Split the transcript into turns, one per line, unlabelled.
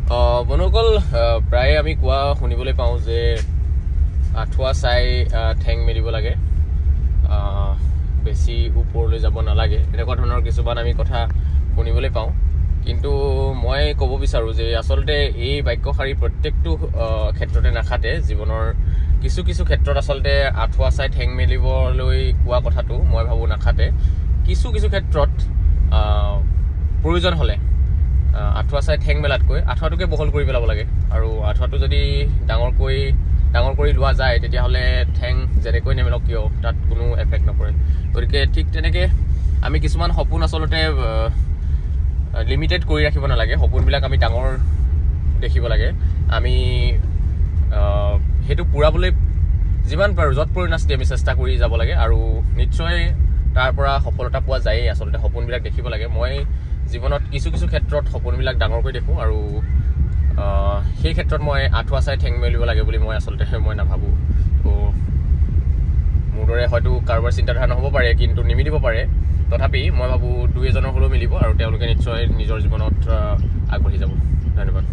বন্ধুসকল প্ৰায়ে আমি কোৱা শুনিবলৈ পাওঁ যে আঁঠুৱা চাই ঠেং মেলিব লাগে, বেছি ওপৰলৈ যাব নালাগে, এনেকুৱা ধৰণৰ কিছুমান আমি কথা শুনিবলৈ পাওঁ। কিন্তু মই ক'ব বিচাৰোঁ যে আচলতে এই বাক্যশাৰী প্ৰত্যেকটো ক্ষেত্ৰতে নাখাতে। জীৱনৰ কিছু কিছু ক্ষেত্ৰত আচলতে আঁঠুৱা চাই ঠেং মেলিবলৈ কোৱা কথাটো মই ভাবোঁ নাখাতে। কিছু কিছু ক্ষেত্ৰত প্ৰয়োজন হ'লে আঁঠুৱা চাই ঠেং মেলাতকৈ আঁঠুৱাটোকে বহল কৰি পেলাব লাগে, আৰু আঁঠুৱাটো যদি ডাঙৰ কৰি লোৱা যায় তেতিয়াহ'লে ঠেং যেনেকৈ নেমেলক কিয় তাত কোনো এফেক্ট নপৰে। গতিকে ঠিক তেনেকৈ আমি কিছুমান সপোন আচলতে লিমিটেড কৰি ৰাখিব নালাগে। সপোনবিলাক আমি ডাঙৰ দেখিব লাগে। আমি সেইটো পূৰাবলৈ যিমান পাৰোঁ য'ত পৰিণাস্তি আমি চেষ্টা কৰি যাব লাগে, আৰু নিশ্চয় তাৰ পৰা সফলতা পোৱা যায়েই। আচলতে সপোনবিলাক দেখিব লাগে। মই জীৱনত কিছু কিছু ক্ষেত্ৰত সপোনবিলাক ডাঙৰকৈ দেখোঁ, আৰু সেই ক্ষেত্ৰত মই আঁঠুৱা চাই ঠেং মেলিব লাগে বুলি মই নাভাবোঁ। তো মোৰ দৰে হয়তো কাৰোবাৰ চিন্তাধাৰা নহ'ব পাৰে, কিন্তু নিমিলিব পাৰে। তথাপি মই ভাবোঁ দুই এজনৰ হ'লেও মিলিব, আৰু তেওঁলোকে নিশ্চয় নিজৰ জীৱনত আগবাঢ়ি যাব। ধন্যবাদ।